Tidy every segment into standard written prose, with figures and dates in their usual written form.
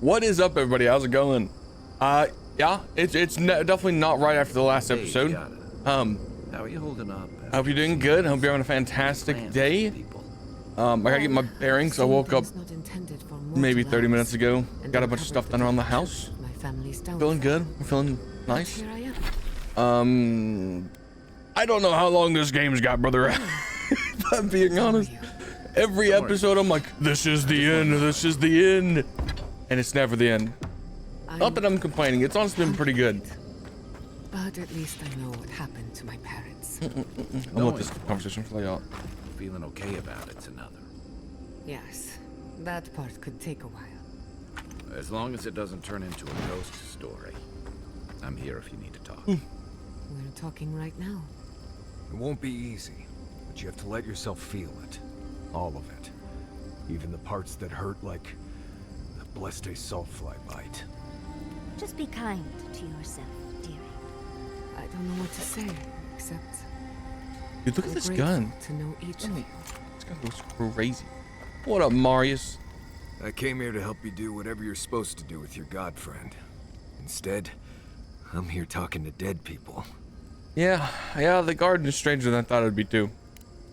What is up, everybody? How's it going? Yeah, it's definitely not right after the last episode. How are you holding up? I hope you're doing good. I hope you're having a fantastic day. I gotta get my bearings. I woke up maybe 30 minutes ago. Got a bunch of stuff done around the house. Feeling good. I'm feeling nice. I don't know how long this game's got, brother. If I'm being honest. Every episode I'm like, this is the end, this is the end. And it's never the end. Not that I'm complaining, it's honestly been pretty good. But at least I know what happened to my parents. I'll let this conversation play out. Feeling okay about it's another. Yes, that part could take a while. As long as it doesn't turn into a ghost story. I'm here if you need to talk. We're talking right now. It won't be easy, but you have to let yourself feel it. All of it. Even the parts that hurt, like the blessed sawfly bite. Just be kind to yourself, dearie. I don't know what to say, except Dude, look at this gun. to know each of you. This gun goes crazy. What up, Marius? I came here to help you do whatever you're supposed to do with your god friend. Instead, I'm here talking to dead people. Yeah, the garden is stranger than I thought it'd be too.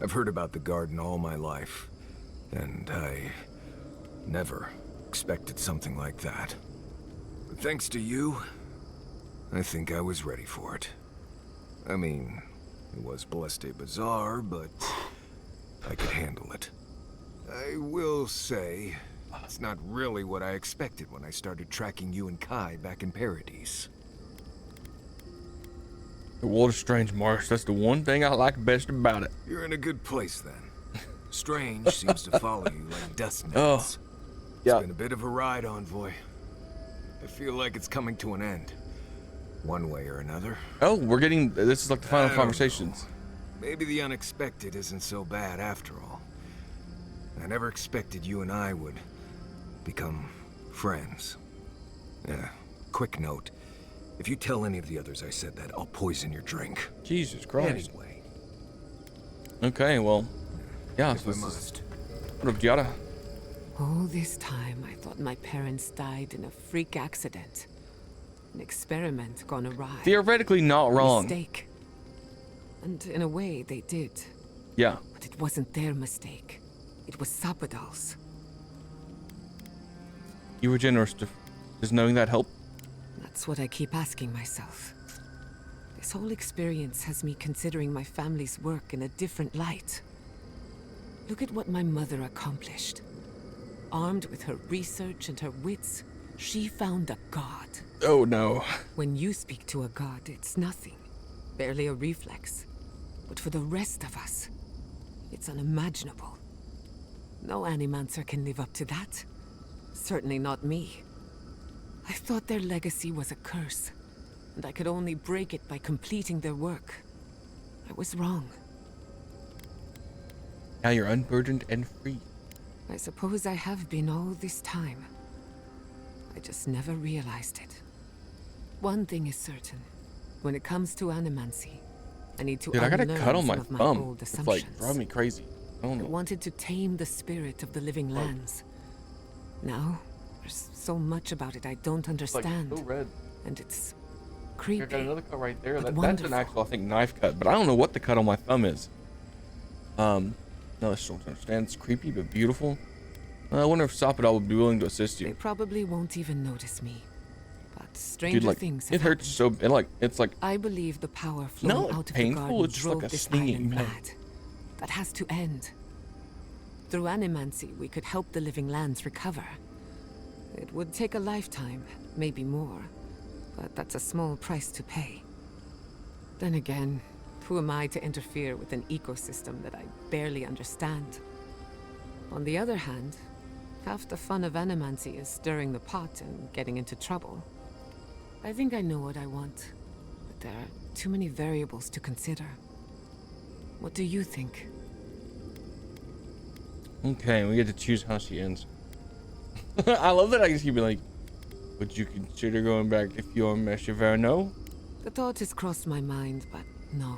I've heard about the garden all my life, and I never expected something like that. But thanks to you, I think I was ready for it. I mean, it was blessed bizarre, but I could handle it. I will say, it's not really what I expected when I started tracking you and Kai back in Paradise. The world is strange, Marius. That's the one thing I like best about it. You're in a good place then. Strange seems to follow you like dust mites. Oh, yeah. It's been a bit of a ride, Envoy. I feel like it's coming to an end. One way or another. Oh, we're getting... This is like the final conversations. Maybe the unexpected isn't so bad after all. I never expected you and I would become friends. Quick note. If you tell any of the others I said that, I'll poison your drink. Jesus Christ. Anyway. Okay, well... Yeah, If I must. What up, Giada? All this time, I thought my parents died in a freak accident. An experiment gone awry. Theoretically not wrong. Mistake. And in a way, they did. Yeah. But it wasn't their mistake. It was Sabadal's. You were generous. Does knowing that help? That's what I keep asking myself. This whole experience has me considering my family's work in a different light. Look at what my mother accomplished. Armed with her research and her wits, she found a god. Oh no. When you speak to a god, it's nothing. Barely a reflex. But for the rest of us, it's unimaginable. No animancer can live up to that. Certainly not me. I thought their legacy was a curse, and I could only break it by completing their work. I was wrong. Now you're unburdened and free. I suppose I have been all this time. I just never realized it. One thing is certain. When it comes to animancy, I need to Dude, I got a unlearn cut on my some of thumb. old It's assumptions. like driving me crazy. I don't I know. wanted to tame the spirit of the living lands. Now, there's so much about it I don't It's like understand. so red. And it's I creepy. got another cut right there. but That's an wonderful. actual, I think, knife cut, but I don't know what the cut on my thumb is. No, I still don't understand. It's creepy but beautiful. I wonder if Sapadal would be willing to assist They you. probably won't even notice me. But stranger Dude, like, things it have hurts so, it's like, I believe the power flowing No, out of painful, the garden it's just like drove a this stinging island pain. mad. That has to end. Through animancy, we could help the living lands recover. It would take a lifetime, maybe more, but that's a small price to pay. Then again, who am I to interfere with an ecosystem that I barely understand? On the other hand, half the fun of animancy is stirring the pot and getting into trouble. I think I know what I want, but there are too many variables to consider. What do you think? okay, we get to choose how she ends. I love that I can keep being like, would you consider going back to Fiormeshiverno? The thought has crossed my mind, but no.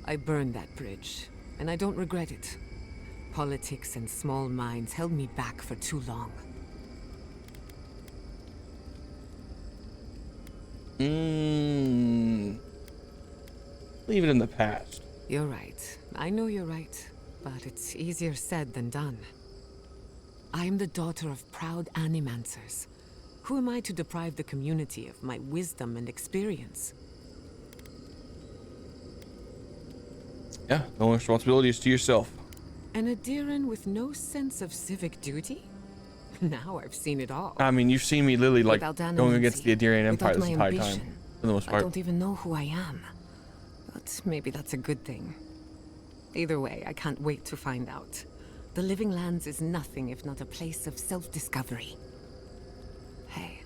I burned that bridge, and I don't regret it. Politics and small minds held me back for too long. Leave it in the past. You're right. I know you're right. But it's easier said than done. I am the daughter of proud animancers. Who am I to deprive the community of my wisdom and experience? Yeah, the only responsibility is to yourself. An Adiran with no sense of civic duty? Now I've seen it all. I mean, you've seen me literally like Without going against the Adirian Empire without this my entire time, ambition, for the most I part. don't even know who I am. But maybe that's a good thing. Either way, I can't wait to find out. The Living Lands is nothing if not a place of self-discovery. Hey,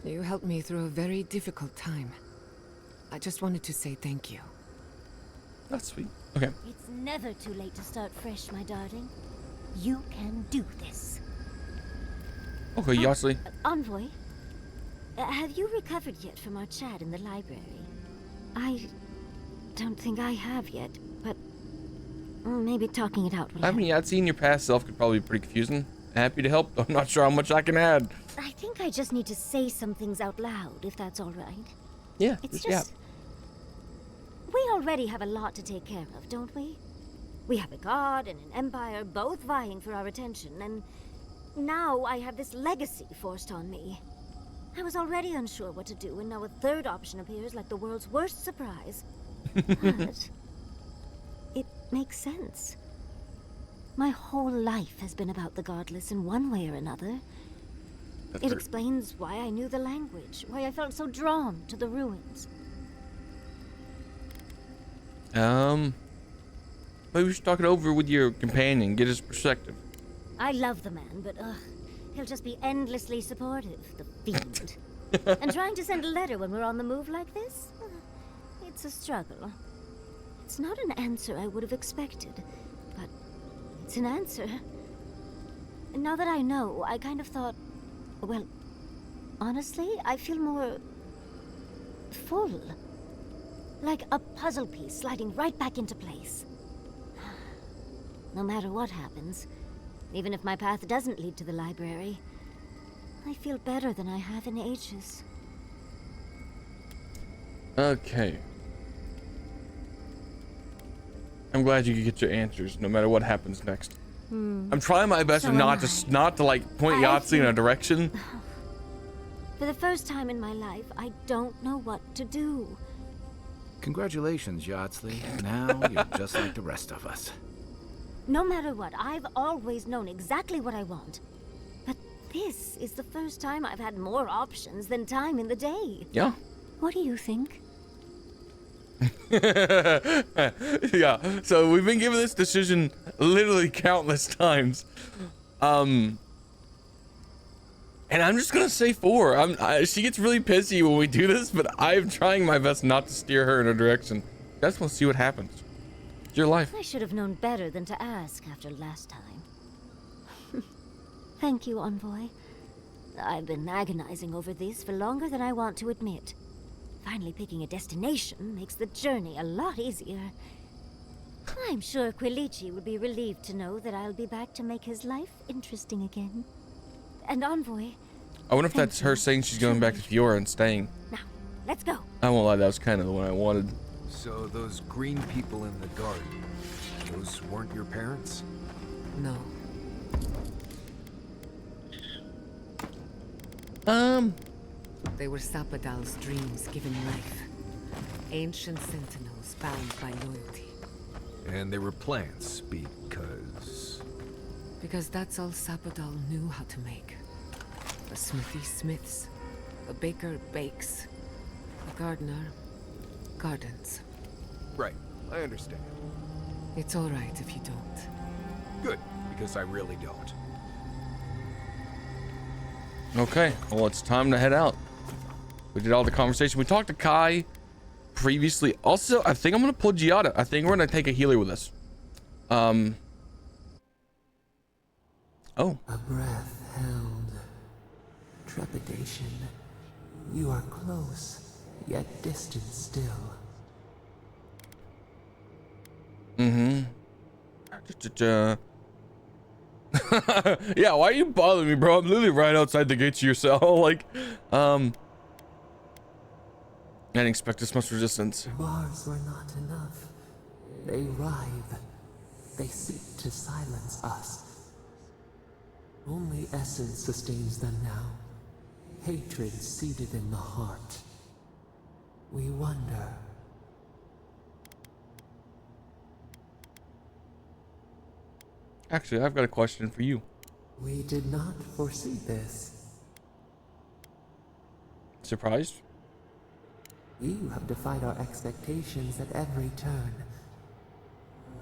you helped me through a very difficult time. I just wanted to say thank you. That's sweet. Okay. It's never too late to start fresh, my darling. You can do this. Okay, Yosley. Envoy, have you recovered yet from our chat in the library? I don't think I have yet, but maybe talking it out will I mean, help. I'd seen your past self could probably be pretty confusing. Happy to help. I'm not sure how much I can add. I think I just need to say some things out loud, if that's all right. Yeah, It's yeah. just... We already have a lot to take care of, don't we? We have a god and an empire both vying for our attention, and now I have this legacy forced on me. I was already unsure what to do, and now a third option appears like the world's worst surprise. But it makes sense. My whole life has been about the godless in one way or another. It explains why I knew the language, why I felt so drawn to the ruins. Maybe we should talk it over with your companion, get his perspective. I love the man, but he'll just be endlessly supportive, the fiend. And trying to send a letter when we're on the move like this? It's a struggle. It's not an answer I would have expected, but it's an answer. And now that I know, I kind of thought, well, honestly, I feel more full. Like a puzzle piece sliding right back into place. No matter what happens, even if my path doesn't lead to the library, I feel better than I have in ages. Okay. I'm glad you can get your answers, no matter what happens next. I'm trying my best So not am to not to like point I Yahtzee in a think- direction. For the first time in my life, I don't know what to do. Congratulations, Yahtzee. Now you're just like the rest of us. No matter what, I've always known exactly what I want. But this is the first time I've had more options than time in the day. Yeah. What do you think? Yeah. So we've been given this decision literally countless times. And I'm just gonna say 4. She gets really pissy when we do this, but I'm trying my best not to steer her in a direction. Just want to see what happens. It's your life. I should have known better than to ask after last time. Thank you, Envoy. I've been agonizing over this for longer than I want to admit. Finally picking a destination makes the journey a lot easier. I'm sure Quilici would be relieved to know that I'll be back to make his life interesting again. And Envoy, I wonder if Thank that's her you. saying she's going back to Fiora and staying. now, let's go. I won't lie, that was kind of the one I wanted. So those green people in the garden, those weren't your parents? No. They were Sapadal's dreams given life. Ancient sentinels bound by loyalty. And they were plants because... Because that's all Sapadal knew how to make. The smithy smiths. The baker bakes. The gardener gardens. Right, I understand. It's all right if you don't. Good, because I really don't. Okay, well, it's time to head out. We did all the conversation. We talked to Kai previously. Also, I think I'm gonna pull Giada. I think we're gonna take a healer with us. Oh. A breath held. Trepidation. You are close, yet distant still. Yeah, why are you bothering me, bro? I'm literally right outside the gates of your cell. Like, I didn't expect this much resistance. Bars were not enough. They writhe. They seek to silence us. Only essence sustains them now. Hatred seated in the heart. We wonder. Actually, I've got a question for you. We did not foresee this. Surprised? You have defied our expectations at every turn.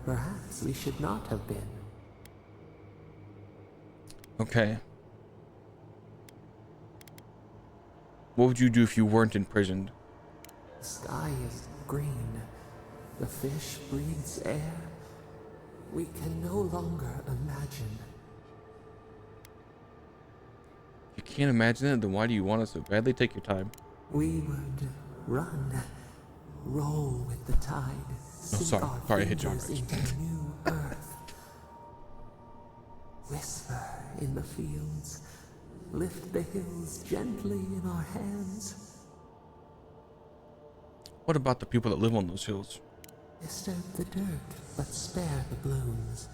Perhaps we should not have been. Okay. What would you do if you weren't imprisoned? The sky is green. The fish breathes air. We can no longer imagine. You can't imagine it, then why do you want it so badly? Take your time. We would run, roll with the tide, sink sorry. our Sorry, I hit you fingers already. into new earth. Whisper in the fields, lift the hills gently in our hands. What about the people that live on those hills? Disturb the dirt, but spare the blooms.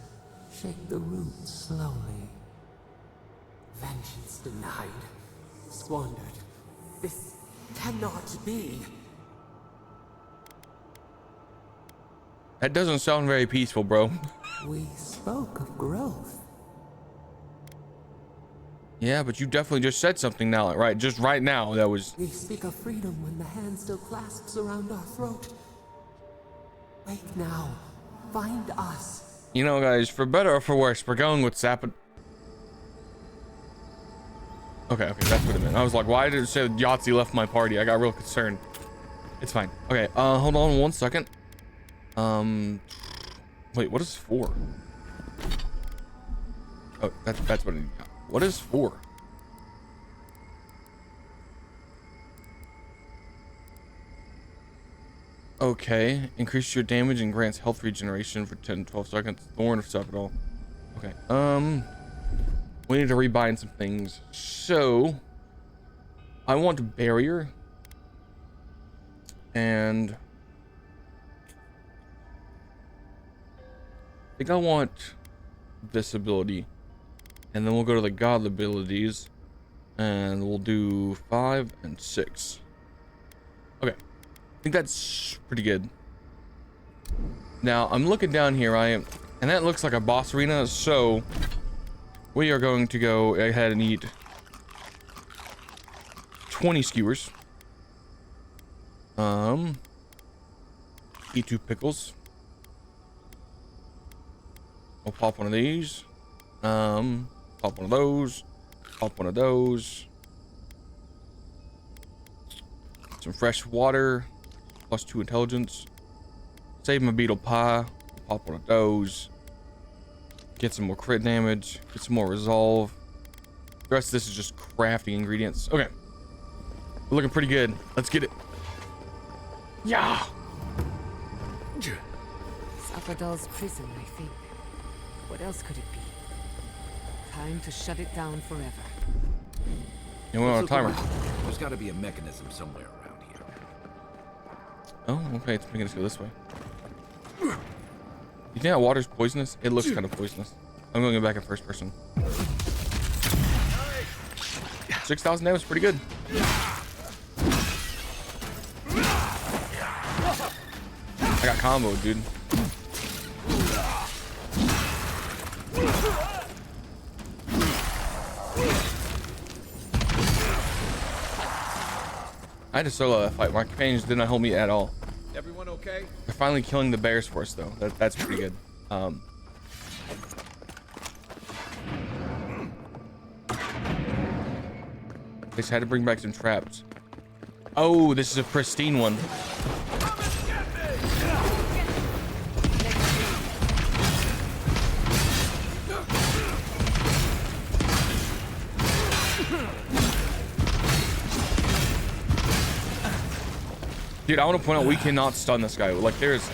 Shake the roots slowly. Vengeance denied, squandered. This cannot be. That doesn't sound very peaceful, bro. We spoke of growth. Yeah, but you definitely just said something now, right? Just right now, that was... We speak of freedom when the hand still clasps around our throat. Wake now. Find us. You know, guys, for better or for worse, we're going with Zappa. Okay, that's what it meant. I was like, why did it say Yahtzee left my party? I got real concerned. It's fine. Okay, hold on 1 second. Wait, what is 4? Oh, that's what it... What is 4? Okay, increases your damage and grants health regeneration for 10-12 seconds. Thorn of Sepidol. Okay, we need to rebind some things. So, I want barrier. And I think I want this ability. And then we'll go to the god abilities. And we'll do 5 and 6. Okay. I think that's pretty good. Now, I'm looking down here. And that looks like a boss arena. So, we are going to go ahead and eat 20 skewers. Eat 2 pickles. We'll pop one of these. Pop one of those. Pop one of those. Some fresh water. +2 intelligence. Save my beetle pie. Pop one of those. Get some more crit damage. Get some more resolve. The rest of this is just crafting ingredients. Okay. We're looking pretty good. Let's get it. Yeah. Sappadol's prison, I think. What else could it be? Time to shut it down forever. And we're on a timer. There's got to be a mechanism somewhere around here. Oh, okay. It's making us go this way. You think that water's poisonous? It looks kind of poisonous. I'm going to go back in first person. 6,000 damage, pretty good. I got combo, dude. I had to solo that fight. My companions did not help me at all. Everyone okay? They're finally killing the bears for us, though. That's pretty good. They just had to bring back some traps. Oh, this is a pristine one. Dude, I want to point out we cannot stun this guy. Like, there's...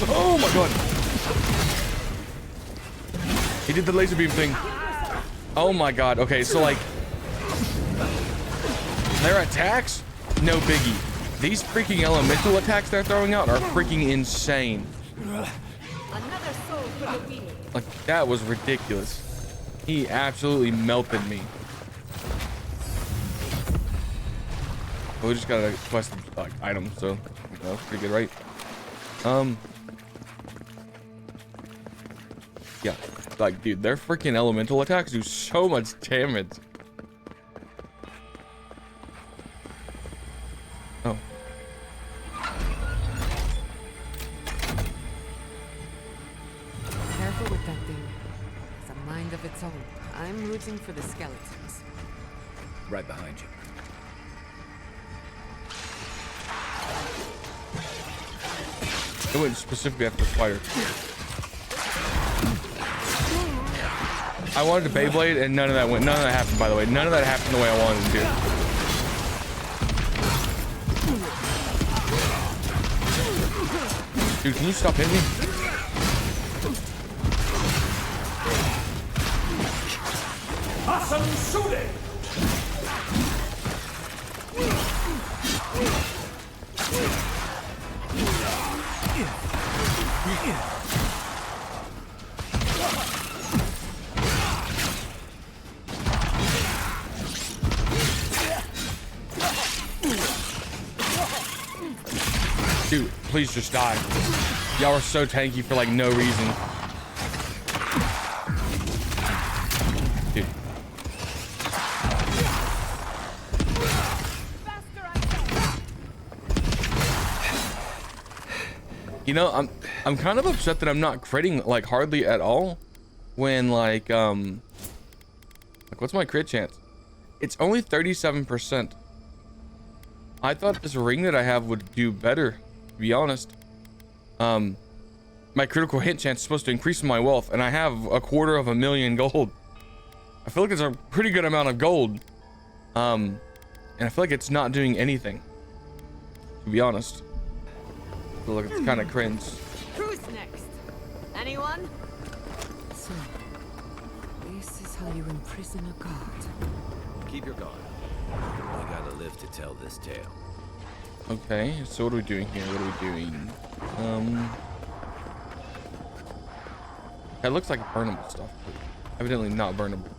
Oh my god. He did the laser beam thing. Oh my god. Okay, so like... Their attacks? No biggie. These freaking elemental attacks they're throwing out are freaking insane. Another soul for the wheel. Like, that was ridiculous. He absolutely melted me. We just got a quest like item, so that's pretty good, right? Yeah, like, dude, their freaking elemental attacks do so much damage. Oh. Careful with that thing. It's a mind of its own. I'm rooting for the skeletons. Right behind you. It went specifically after the spider. I wanted to Beyblade and none of that happened, by the way. None of that happened the way I wanted it to. Dude, can you stop hitting me? Awesome shooting! Dude, please just die. Y'all are so tanky for like no reason. Dude. You know, I'm kind of upset that I'm not critting like hardly at all when like what's my crit chance? It's only 37%. I thought this ring that I have would do better, to be honest. My critical hit chance is supposed to increase my wealth, and I have 250,000 gold. I feel like it's a pretty good amount of gold. And I feel like it's not doing anything, to be honest. I feel like it's kind of cringe. Who's next? Anyone? So, this is how you imprison a god. Keep your guard. You gotta live to tell this tale. Okay, so what are we doing here? What are we doing? That looks like burnable stuff, but evidently not burnable.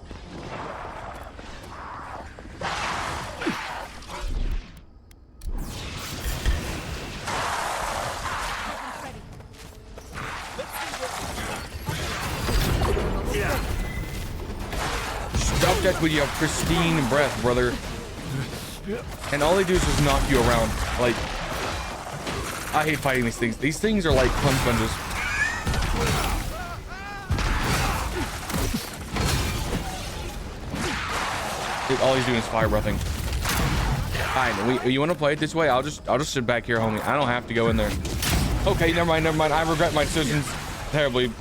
Stop that with your pristine breath, brother. And all they do is just knock you around. Like, I hate fighting these things. These things are like punch sponges. Dude, all he's doing is fire breathing. Alright, you want to play it this way? I'll just sit back here, homie. I don't have to go in there. Okay, never mind. I regret my decisions terribly.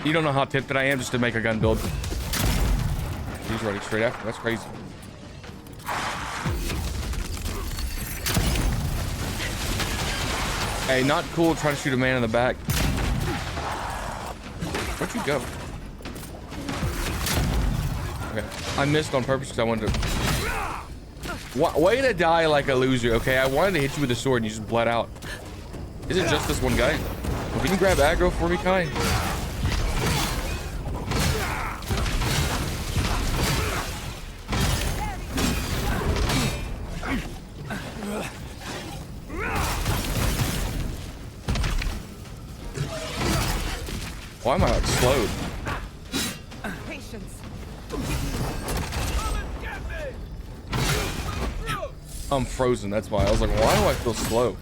You don't know how tipped I am just to make a gun build. He's running straight after. That's crazy. Hey, not cool trying to shoot a man in the back. Where'd you go? Okay, I missed on purpose because I wanted to. Way to die like a loser. Okay, I wanted to hit you with a sword and you just bled out. Is it just this one guy? Well, can you grab aggro for me, Kai? Why am I like slowed? Patience. I'm frozen, that's why. I was like, why do I feel slow?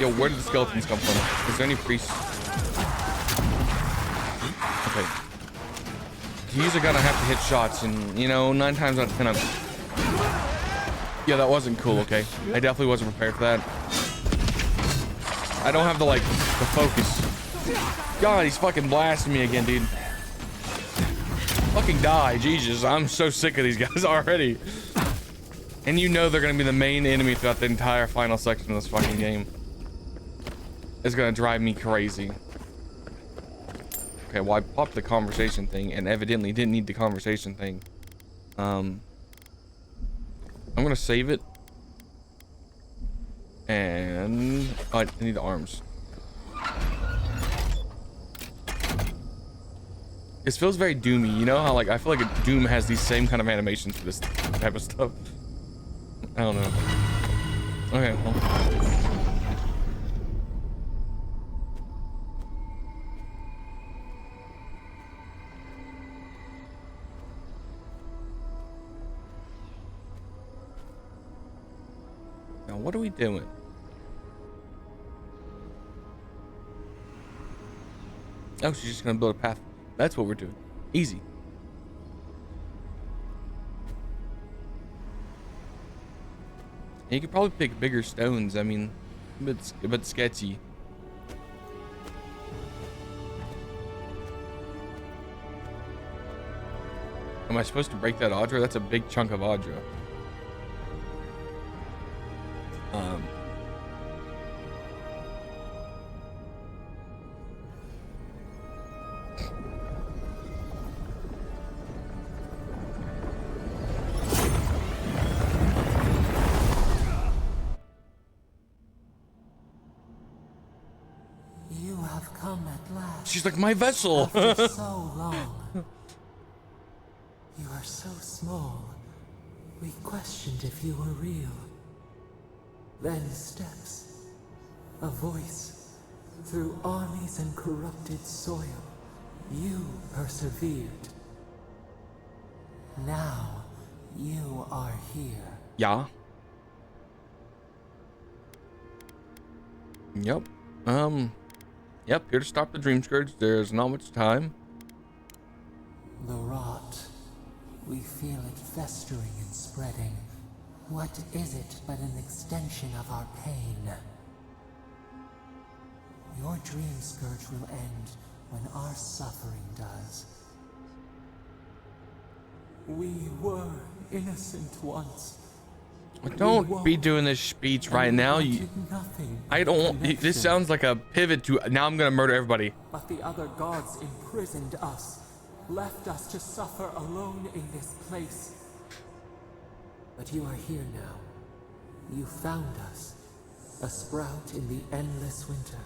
Yo, where did the skeletons come from? Is there any priests? Okay. He's gonna have to hit shots, and you know, 9 times out of 10 yeah, that wasn't cool, okay? I definitely wasn't prepared for that. I don't have the focus. God, he's fucking blasting me again, dude. Fucking die, Jesus. I'm so sick of these guys already. And you know they're gonna be the main enemy throughout the entire final section of this fucking game. It's gonna drive me crazy. Okay, well, I popped the conversation thing and evidently didn't need the conversation thing. I'm gonna save it. And oh, I need the arms. This feels very Doomy, you know how like I feel like Doom has these same kind of animations for this type of stuff. I don't know. Okay, well. Now what are we doing? Oh, she's just gonna build a path. That's what we're doing. Easy. And you could probably pick bigger stones. I mean, a bit sketchy. Am I supposed to break that Audra? That's a big chunk of Audra. You have come at last. She's like my vessel. After so long. You are so small. We questioned if you were real. Then steps. A voice. Through armies and corrupted soil. You persevered. Now, you are here. Yeah. Yep. Yep, here to stop the Dream Scourge. There's not much time. The rot. We feel it festering and spreading. What is it but an extension of our pain? Your Dream Scourge will end when our suffering does. We were innocent once. Don't be doing this speech right now. I don't. This sounds like a pivot to now I'm gonna murder everybody. But the other gods imprisoned us, left us to suffer alone in this place. But you are here now. You found us, a sprout in the endless winter.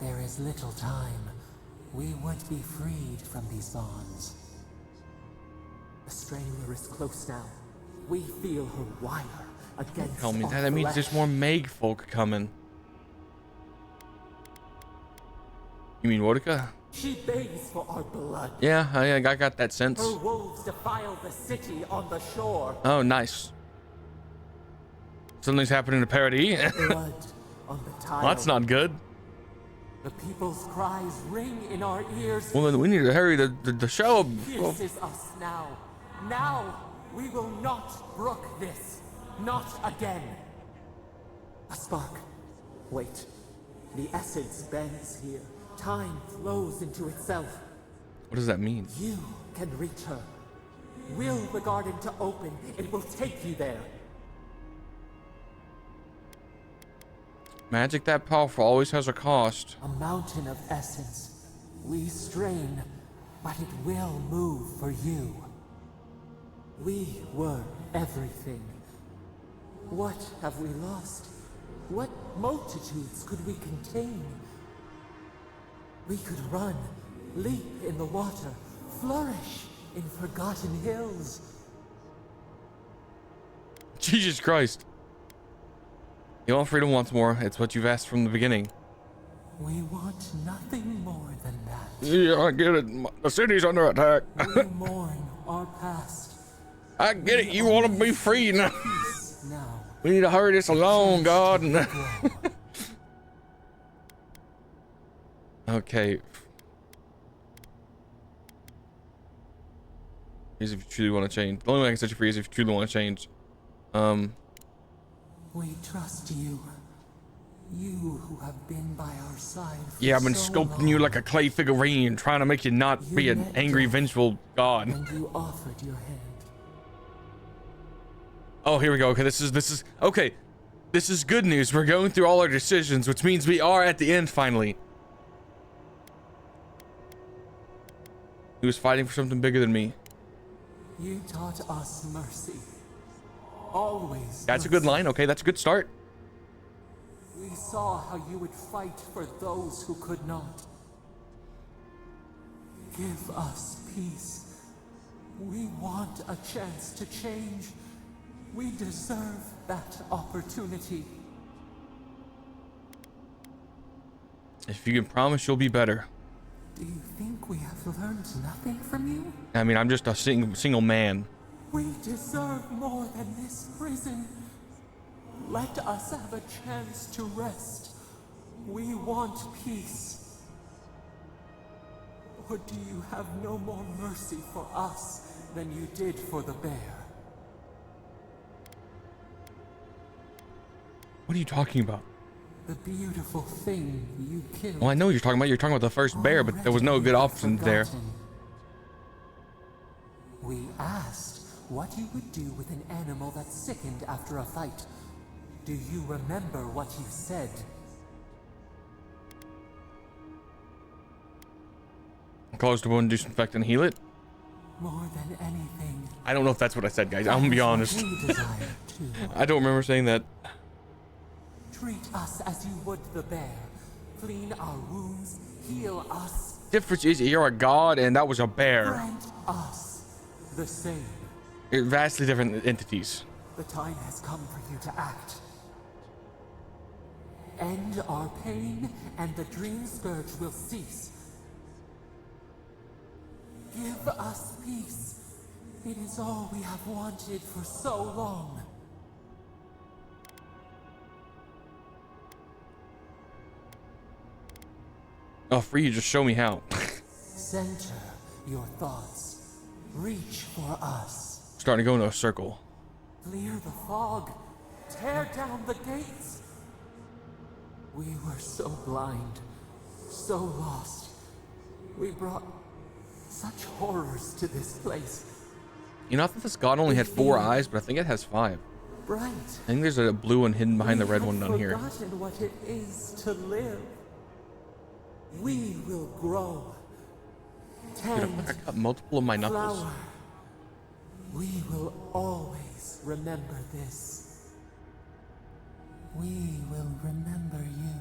There is little time. We would be freed from these bonds. The Strangler is close now. We feel her wire against Tell me our that. That means flesh. there's more Meg folk coming. You mean Wodika? She begs for our blood. Yeah, I got that sense. Her wolves defile the city on the shore. Oh, nice. Something's happening to Parody. Blood on the tile. Well, that's not good. The people's cries ring in our ears. Well, then we need to hurry the show. This is us now. Now we will not brook this. Not again. A spark. Wait. The essence bends here. Time flows into itself. What does that mean? You can reach her. Will the garden to open. It will take you there. Magic that powerful always has a cost. A mountain of essence. We strain, but it will move for you. We were everything. What have we lost? What multitudes could we contain? We could run, leap in the water, flourish in forgotten hills. Jesus Christ. You want freedom once more. It's what you've asked from the beginning. We want nothing more than that. Yeah, I get it. The city's under attack. We mourn our past. I get it. You want to be free now. Peace now. We need to hurry this along, God. Okay. Here's if you truly want to change. The only way I can set you free is if you truly want to change. We trust you. You who have been by our side for Yeah, I've been so sculpting long. you like a clay figurine, trying to make you not be an angry, vengeful god. And you offered your hand. Oh, here we go. Okay, this is okay. This is good news. We're going through all our decisions, which means we are at the end finally. He was fighting for something bigger than me. You taught us mercy. Always. That's a good line. Okay, that's a good start. We saw how you would fight for those who could not. Give us peace. We want a chance to change. We deserve that opportunity. If you can promise you'll be better. Do you think we have learned nothing from you? I mean, I'm just a single man. We deserve more than this prison. Let us have a chance to rest. We want peace. Or do you have no more mercy for us than you did for the bear? What are you talking about? The beautiful thing you killed. Well, I know what you're talking about. You're talking about the first bear, but there was no good option there. We asked what you would do with an animal that sickened after a fight. Do you remember what you said? Close the wound, disinfect, and heal it. More than anything. I don't know if that's what I said, guys. I'm gonna be honest. We desire too. I don't remember saying that. Treat us as you would the bear. Clean our wounds, heal us. Difference is you're a god and that was a bear. Grant us the same. They're vastly different entities. The time has come for you to act. End our pain and the dream scourge will cease. Give us peace. It is all we have wanted for so long. Oh, for you, just show me how. Center your thoughts. Reach for us. Starting to go into a circle. Clear the fog. Tear down the gates. We were so blind, so lost. We brought such horrors to this place. You know, I thought this god only had 4 eyes, but I think it has 5. Bright. I think there's a blue one hidden behind the red one down here. We have forgotten what it is to live. We will grow. Dude, Tend, I got multiple of my knuckles. flower. We will always remember this. We will remember you.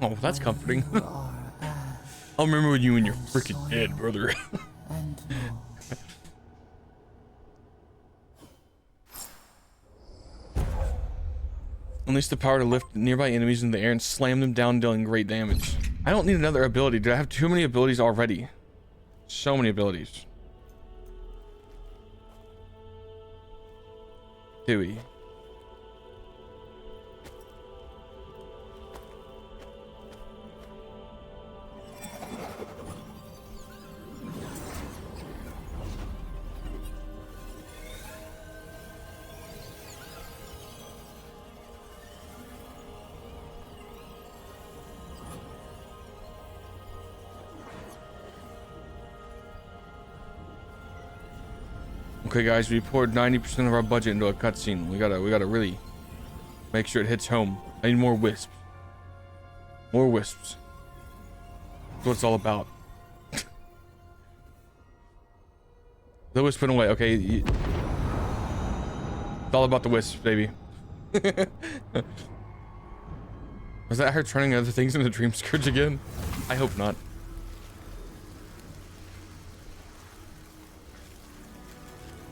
Oh, that's comforting. You are ash I'll remember when you and you're and freaking soil dead, brother. and mold. Unleash the power to lift nearby enemies in the air and slam them down, dealing great damage. I don't need another ability. Do I have too many abilities already? So many abilities. Do we? Okay, guys, we poured 90% of our budget into a cutscene. We gotta really make sure it hits home. I need more wisps. More wisps. That's what it's all about. The wisp went away. Okay, it's all about the wisps, baby. Was that her turning other things into dream scourge again? I hope not.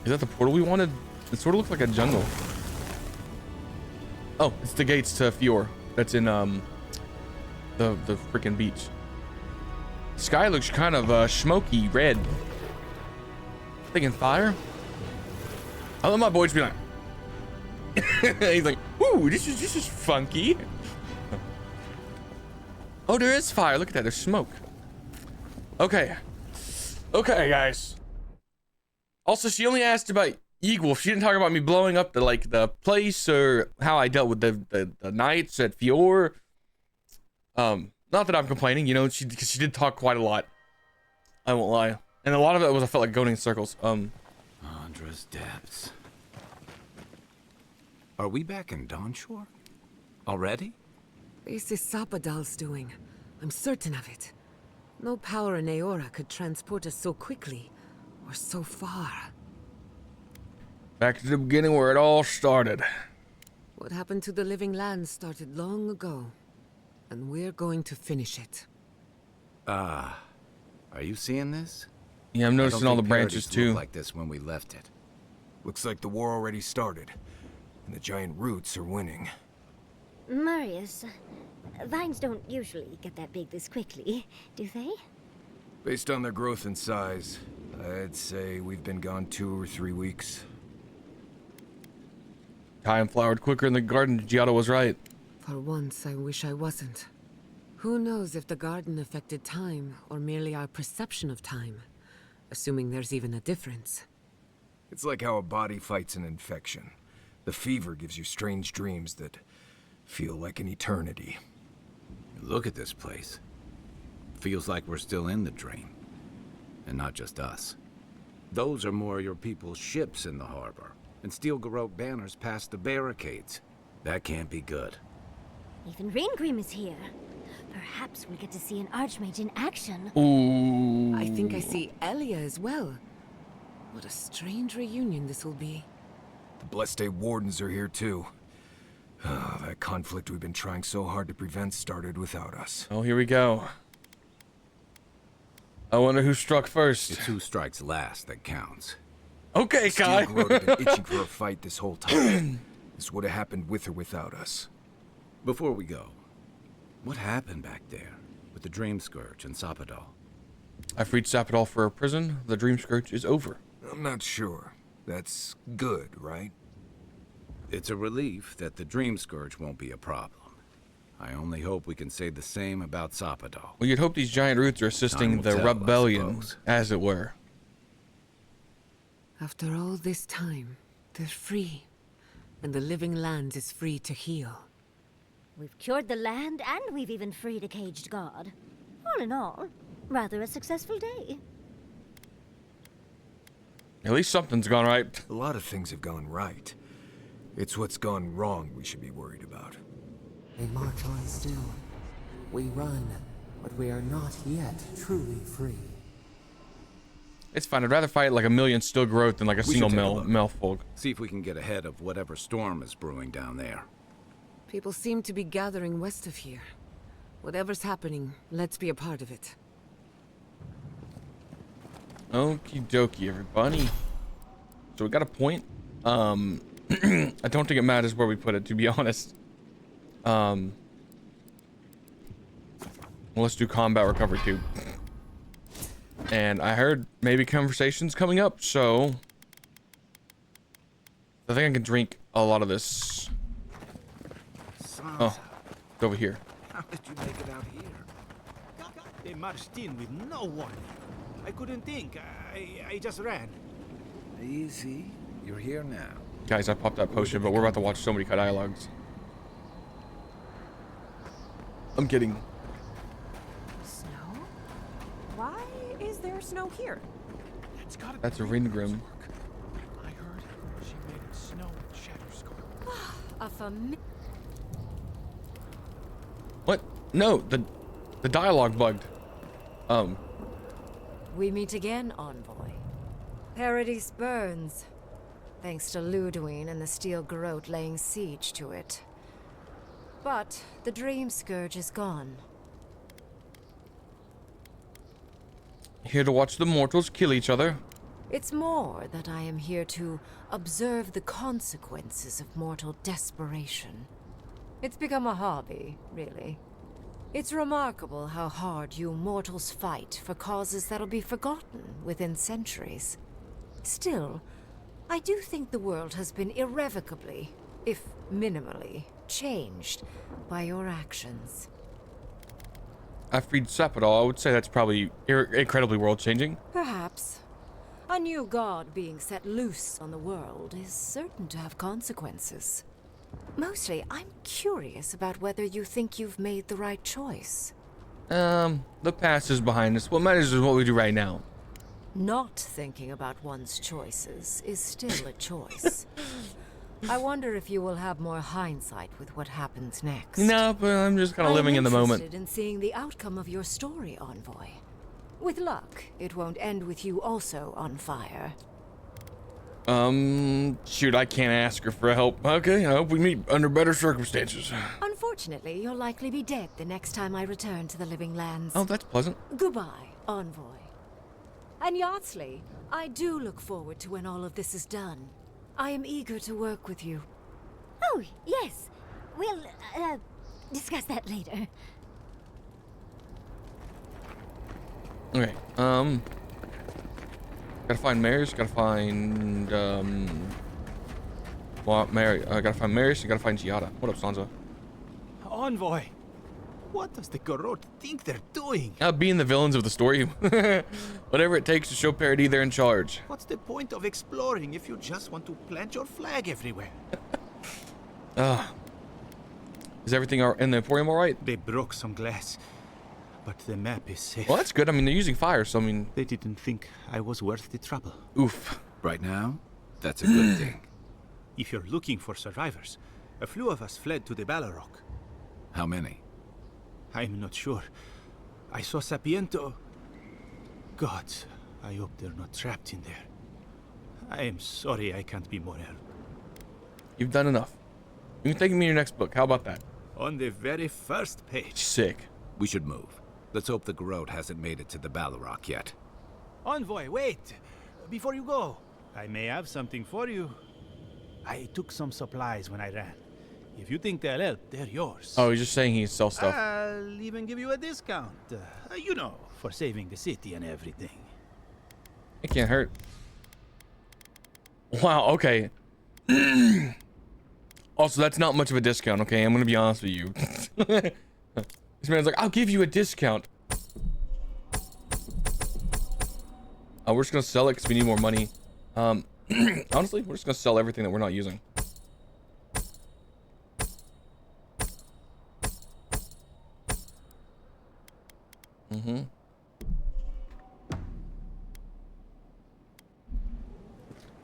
Is that the portal we wanted? It sort of looks like a jungle. Oh, it's the gates to Fior. That's in the freaking beach. Sky looks kind of smoky red. Thinking fire. I let my boys be like, he's like, ooh, this is funky. Oh, there is fire. Look at that. There's smoke. Okay. Okay, guys. Also, she only asked about Eagwolf. She didn't talk about me blowing up the place or how I dealt with the knights at Fior. Not that I'm complaining, you know, she did talk quite a lot. I won't lie. And a lot of it was I felt like going in circles. Andra's depths. Are we back in Dawnshore? Already? This is Sapadal's doing. I'm certain of it. No power in Aora could transport us so quickly, or so far. Back to the beginning where it all started. What happened to the living land started long ago, and we're going to finish it. Are you seeing this? Yeah, I'm I don't noticing all the think branches Paradis looked too. like this when we left it. Looks like the war already started, and the giant roots are winning. Marius, vines don't usually get that big this quickly, do they? Based on their growth and size, I'd say we've been gone 2 or 3 weeks. Time flowered quicker in the garden. Giotto was right. For once, I wish I wasn't. Who knows if the garden affected time, or merely our perception of time, assuming there's even a difference. It's like how a body fights an infection. The fever gives you strange dreams that feel like an eternity. Look at this place. Feels like we're still in the dream. And not just us. Those are more your people's ships in the harbor. And steel garrote banners past the barricades. That can't be good. Even Reingrim is here. Perhaps we'll get to see an Archmage in action. Ooh. I think I see Elia as well. What a strange reunion this will be. The Blessed Wardens are here too. That conflict we've been trying so hard to prevent started without us. Oh, here we go. I wonder who struck first. It's who strikes last that counts. Okay, Kai. Steel Garrote have been itching for a fight this whole time. This would have happened with or without us. Before we go, what happened back there with the Dream Scourge and Sapadal? I freed Sapadal for a prison. The Dream Scourge is over. I'm not sure. That's good, right? It's a relief that the Dream Scourge won't be a problem. I only hope we can say the same about Sapadal. Well, you'd hope these giant roots are Time assisting will the tell, I rebellion, suppose. as it were. After all this time, they're free. And the living land is free to heal. We've cured the land, and we've even freed a caged god. All in all, rather a successful day. At least something's gone right. A lot of things have gone right. It's what's gone wrong we should be worried about. They march on still. We run, but we are not yet truly free. It's fine. I'd rather fight like a million still growth than like a We single should take a look. Melfolk. See if we can get ahead of whatever storm is brewing down there. People seem to be gathering west of here. Whatever's happening, let's be a part of it. Okie dokie, everybody. So we got a point. I don't think it matters where we put it, to be honest. Well, let's do combat recovery too. And I heard maybe conversations coming up, so I think I can drink a lot of this. Oh, it's over here. How did you make it out here? They marched in with no warning. I couldn't think. I just ran. Easy. You're here now. Guys, I popped that potion, but we're about to watch so many dialogues. I'm kidding. Snow? Why is there snow here? That's a Ringrim. I heard she made it snow and Shatterskull. A What? No, the dialogue bugged. We meet again, Envoy. Paradis burns, thanks to Ludwine and the Steel Garrote laying siege to it. But the Dream Scourge is gone. Here to watch the mortals kill each other. It's more that I am here to observe the consequences of mortal desperation. It's become a hobby, really. It's remarkable how hard you mortals fight for causes that'll be forgotten within centuries. Still, I do think the world has been irrevocably, if minimally, changed by your actions. I freed Sapadal. I would say that's probably incredibly world-changing. Perhaps. A new god being set loose on the world is certain to have consequences. Mostly, I'm curious about whether you think you've made the right choice. The past is behind us. What matters is what we do right now. Not thinking about one's choices is still a choice. I wonder if you will have more hindsight with what happens next. No, but I'm just kind of living in the moment. I'm interested in seeing the outcome of your story, Envoy. With luck, it won't end with you also on fire. Shoot, I can't ask her for help. Okay, I hope we meet under better circumstances. Unfortunately, you'll likely be dead the next time I return to the Living Lands. Oh, that's pleasant. Goodbye, Envoy. And Yardsley, I do look forward to when all of this is done. I am eager to work with you. Oh, yes. We'll, discuss that later. Okay, gotta find Marius, gotta find, well, I gotta find Marius, I gotta find Giada. What up, Sansa? Envoy, what does the Garrote think they're doing? Being the villains of the story. Whatever it takes to show Parody they're in charge. What's the point of exploring if you just want to plant your flag everywhere? Is everything in the Emporium alright? They broke some glass, but the map is safe. Well, that's good. I mean, they're using fire, so I mean... They didn't think I was worth the trouble. Oof. Right now, that's a good thing. If you're looking for survivors, a few of us fled to the Balrog. How many? I'm not sure. I saw Sapiento. Gods, I hope they're not trapped in there. I am sorry I can't be more help. You've done enough. You can take me in your next book. How about that? On the very first page. Sick. We should move. Let's hope the Garrote hasn't made it to the Balrog yet. Envoy, wait! Before you go, I may have something for you. I took some supplies when I ran. If you think they'll help, they're yours. Oh, he's just saying he sells stuff. I'll even give you a discount. You know, for saving the city and everything. It can't hurt. Wow, okay. Also, that's not much of a discount, okay? I'm gonna be honest with you. This man's like, I'll give you a discount. We're just gonna sell it because we need more money. Honestly, we're just gonna sell everything that we're not using.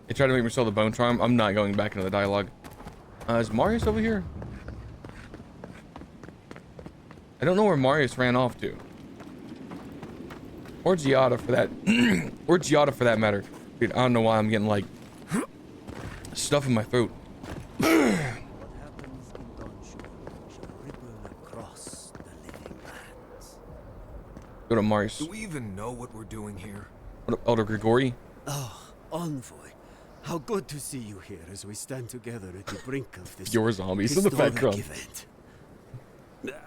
They tried to make me sell the bone charm. I'm not going back into the dialogue. Is Marius over here? I don't know where Marius ran off to. Or Giada for that. Or Giada for that matter. Dude, I don't know why I'm getting like stuff in my throat. What happens in Donshore shall ripple across the living lands. Go to Marius. Do we even know what we're doing here? What up, Elder Grigori? Oh, Envoy. How good to see you here as we stand together at the brink of this Your zombies in the historic background. event.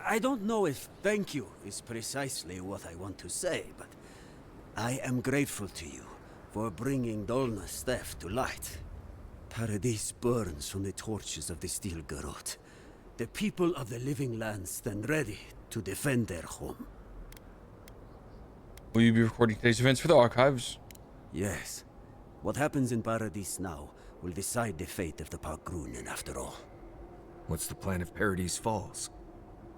I don't know if thank you is precisely what I want to say, but I am grateful to you for bringing Dolna's theft to light. Paradise burns from the torches of the Steel Garrote. The people of the Living Lands stand ready to defend their home. Will you be recording today's events for the archives? Yes. What happens in Paradise now will decide the fate of the Pargrunen after all. What's the plan if Paradise falls?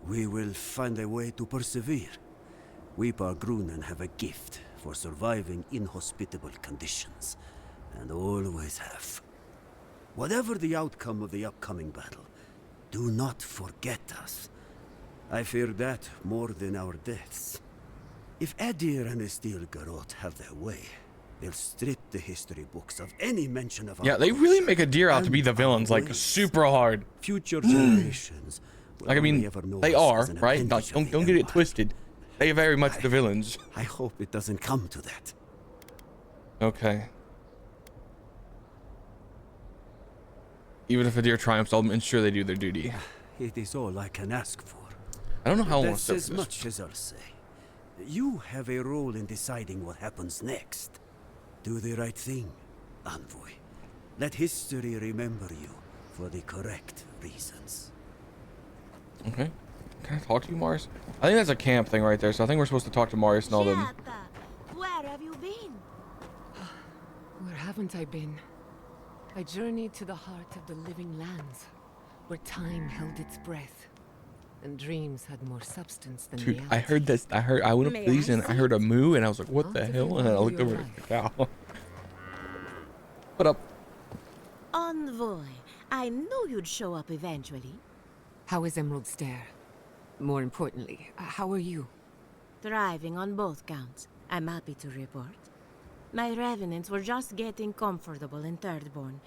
We will find a way to persevere. We Pargrunen have a gift for surviving inhospitable conditions, and always have. Whatever the outcome of the upcoming battle, do not forget us. I fear that more than our deaths. If Edir and the Steel Garrote have their way, they'll strip the history books of any mention of our Yeah, they really culture make a deer out to be the and villains, our like ways. super hard. Future generations will Like I mean, only ever know they us are as an right. appendage Don't of the get it Empire. twisted. They are very much the villains. I hope it doesn't come to that. Okay. Even if a deer triumphs, I'll ensure they do their duty. It is all I can ask for. I don't know how long That's it's as much as I'll say. You have a role in deciding what happens next. Do the right thing, Envoy. Let history remember you for the correct reasons. Okay. Can I talk to you, Marius? I think that's a camp thing right there, so I think we're supposed to talk to Marius and all them. Where have you been? Where haven't I been? I journeyed to the heart of the living lands, where time held its breath, and dreams had more substance than Dude, reality. I heard this. I went up May to these I and I see heard a it? moo, and I was like, what the Not hell? And I everyone looked over will at the cow. What up? Envoy, I knew you'd show up eventually. How is Emerald Stair? More importantly, how are you? Thriving on both counts. I'm happy to report. My revenants were just getting comfortable in Thirdborn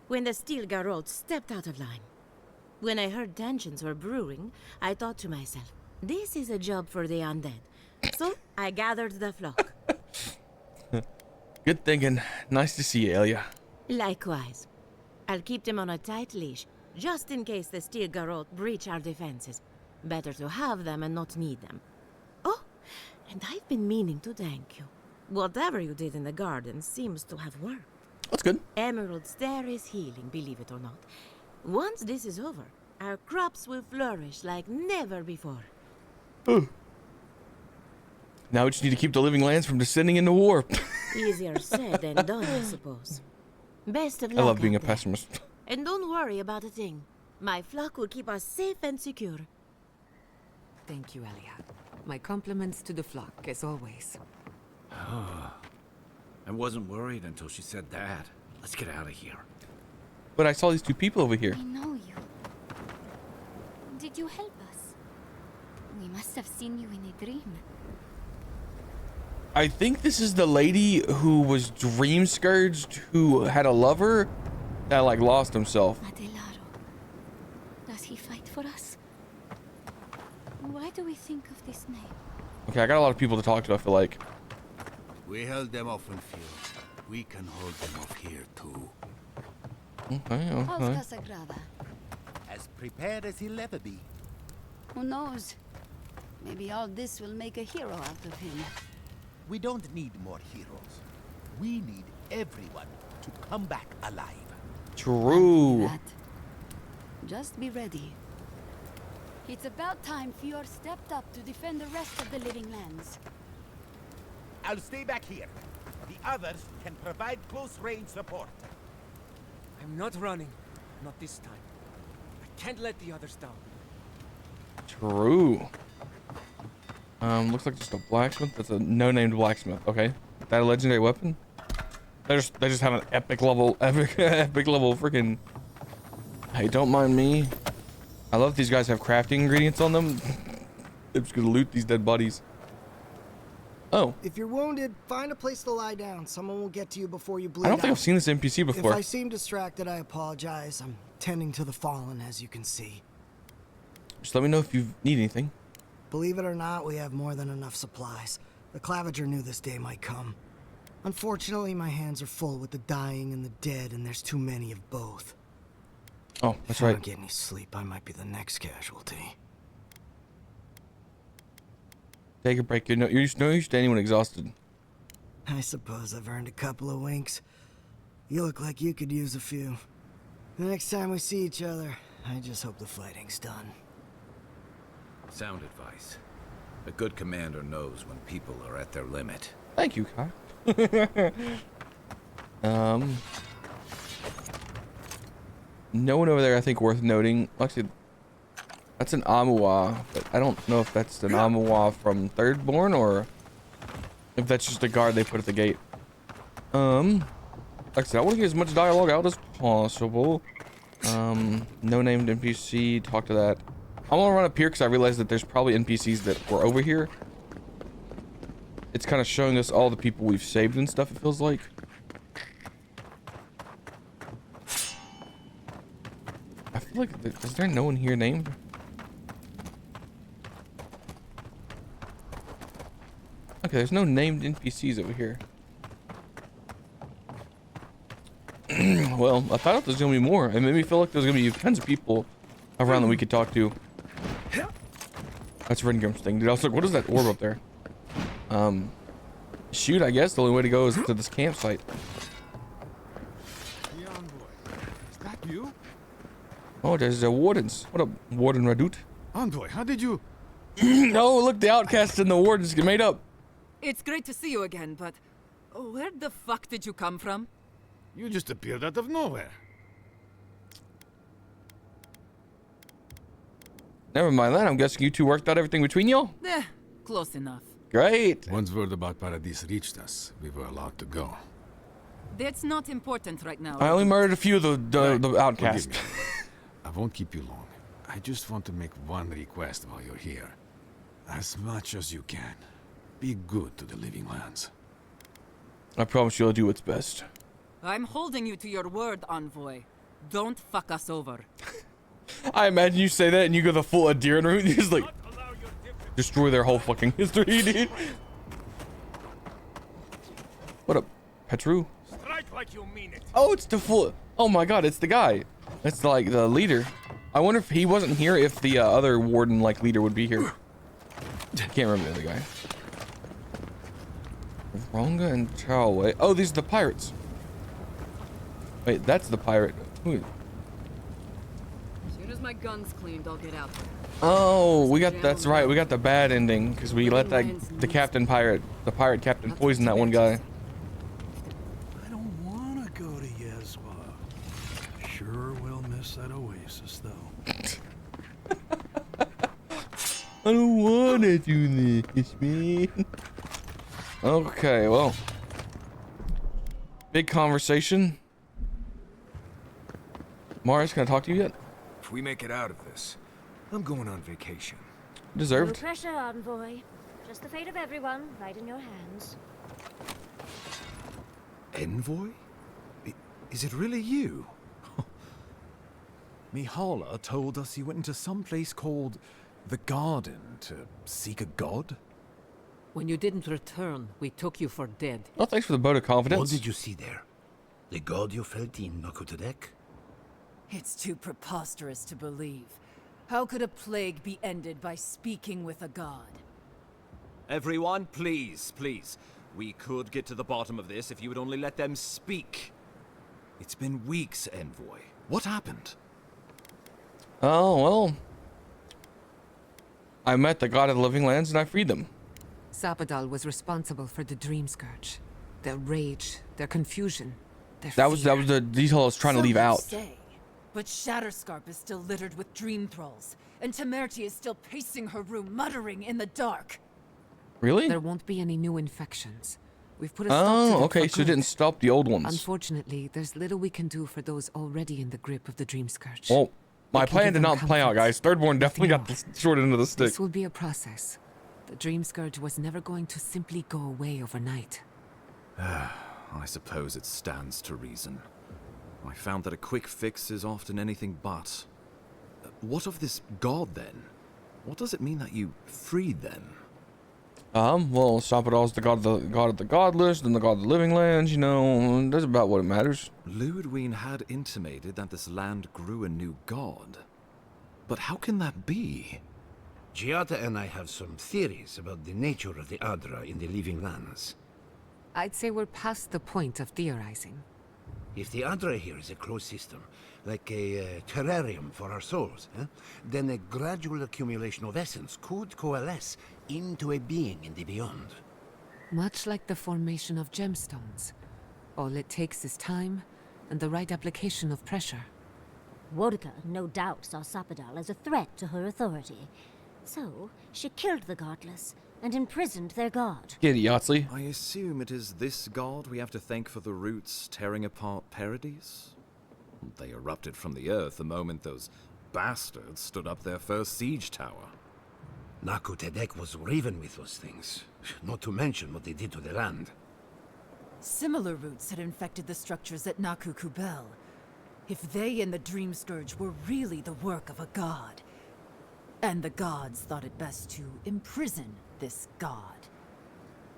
when the steel garrote stepped out of line. When I heard tensions were brewing, I thought to myself, this is a job for the undead. So I gathered the flock. Good thinking. Nice to see you, Elia. Likewise. I'll keep them on a tight leash, just in case the steel garrote breach our defenses. Better to have them and not need them. Oh, and I've been meaning to thank you. Whatever you did in the garden seems to have worked. That's good. Emerald Stair is healing, believe it or not. Once this is over, our crops will flourish like never before. Now we just need to keep the living lands from descending into war. Easier said than done, I suppose. Best of luck. I love being a out there. pessimist. And don't worry about a thing. My flock will keep us safe and secure. Thank you, Elia. My compliments to the flock, as always. I wasn't worried until she said that. Let's get out of here. But I saw these two people over here. I know you. Did you help us? We must have seen you in a dream. I think this is the lady who was dream scourged, who had a lover that like lost himself. Adelaro. Does he fight for us? Why do we think of this name? Okay, I got a lot of people to talk to, I feel like. We held them off in field. We can hold them off here too. Okay. How's Casagrada? As prepared as he'll ever be. Who knows? Maybe all this will make a hero out of him. We don't need more heroes. We need everyone to come back alive. True. Just be ready. It's about time Fior stepped up to defend the rest of the living lands. I'll stay back here. The others can provide close-range support. I'm not running. Not this time. I can't let the others down. True. Looks like just a blacksmith. That's a no-named blacksmith. Okay. Is that a legendary weapon? They just have an epic level freaking. Hey, don't mind me. I love these guys have crafting ingredients on them. They're just gonna loot these dead bodies. Oh. If you're wounded, find a place to lie down. Someone will get to you before you bleed I don't think out. I've seen this NPC before. If I seem distracted, I apologize. I'm tending to the fallen, as you can see. Just let me know if you need anything. Believe it or not, we have more than enough supplies. The Clavager knew this day might come. Unfortunately, my hands are full with the dying and the dead, and there's too many of both. Oh, that's if I right. don't get any sleep, I might be the next casualty. Take a break. You're no use to anyone exhausted. I suppose I've earned a couple of winks. You look like you could use a few. The next time we see each other, I just hope the fighting's done. Sound advice. A good commander knows when people are at their limit. Thank you, Kai. No one over there I think worth noting. Actually, that's an Amuwa, but I don't know if that's an Amuwa from Thirdborn or if that's just a guard they put at the gate. Like I said, I want to get as much dialogue out as possible. No named NPC, talk to that. I'm gonna run up here because I realized that there's probably NPCs that were over here. It's kind of showing us all the people we've saved and stuff, it feels like. I feel like, is there no one here named? Okay, there's no named NPCs over here. Well, I thought there's gonna be more. It made me feel like there's gonna be tons of people around that we could talk to. That's Ringrim's thing, dude. I was like, what is that orb up there? Shoot, I guess the only way to go is to this campsite. The envoy. Is that you? Oh, there's the wardens. What up, Warden Radut? Envoy, how did you... No, look, the outcasts and the wardens get made up. It's great to see you again, but where the fuck did you come from? You just appeared out of nowhere. Never mind that. I'm guessing you two worked out everything between y'all? Close enough. Great. Once word about Paradis reached us, we were allowed to go. That's not important right now. I only murdered a few of the outcasts. I won't keep you long. I just want to make one request while you're here. As much as you can. Be good to the living lands. I promise you I'll do what's best. I'm holding you to your word, Envoy. Don't fuck us over. I imagine you say that and you go the full Adirian route and you just like destroy their whole fucking history, dude. What up, Petru? Strike like you mean it. Oh, it's the full. Oh my god, it's the guy. That's like the leader. I wonder if he wasn't here, if the other warden like leader would be here. I can't remember the other guy. Ronga and Chowway. Oh, these are the pirates. Wait, that's the pirate. Who? As soon as my gun's cleaned, I'll get out there. Oh, we got, that's right, we got the bad ending because we let that the pirate captain poison that one guy. I don't want to go to Yezwa. Sure will miss that oasis though. I don't want to do this, man. Okay, well. Big conversation. Mara's gonna talk to you yet? If we make it out of this, I'm going on vacation. Deserved. No pressure, Envoy. Just the fate of everyone, right in your hands. Envoy? Is it really you? Mihala told us you went into some place called the Garden to seek a god? When you didn't return, we took you for dead. Oh, thanks for the vote of confidence. What did you see there? The god you felt in Nakutadek? It's too preposterous to believe. How could a plague be ended by speaking with a god? Everyone, please, please. We could get to the bottom of this if you would only let them speak. It's been weeks, Envoy. What happened? Oh, well. I met the god of the living lands and I freed them. Sapadal was responsible for the Dream Scourge. Their rage, their confusion, their That was the detail I was trying to leave out. Say, but Shatterscarp is still littered with dream thralls, and Temerity is still pacing her room, muttering in the dark. Really? There won't be any new infections. We've put a stop to them okay, for so it good. didn't stop the old ones. Unfortunately, there's little we can do for those already in the grip of the Dream Scourge. Well, my We can plan give did them not play out, comfort. guys. Thirdborn definitely got the short end of the stick. This will be a process. The Dream Scourge was never going to simply go away overnight. I suppose it stands to reason. I found that a quick fix is often anything but. What of this god, then? What does it mean that you freed them? Well, Sapadal's the god of the godless, and the god of the living lands, you know, that's about what it matters. Ludwig had intimated that this land grew a new god. But how can that be? Giada and I have some theories about the nature of the Adra in the living lands. I'd say we're past the point of theorizing. If the Adra here is a closed system, like a terrarium for our souls, then a gradual accumulation of essence could coalesce into a being in the beyond. Much like the formation of gemstones. All it takes is time and the right application of pressure. Wodka no doubt saw Sapadal as a threat to her authority. So, she killed the godless and imprisoned their god. Get it, Yahtzee. I assume it is this god we have to thank for the roots tearing apart Paradise? They erupted from the earth the moment those bastards stood up their first siege tower. Nakutadek was raven with those things, not to mention what they did to the land. Similar roots had infected the structures at Naku Kubel. If they and the Dream Scourge were really the work of a god, and the gods thought it best to imprison this god,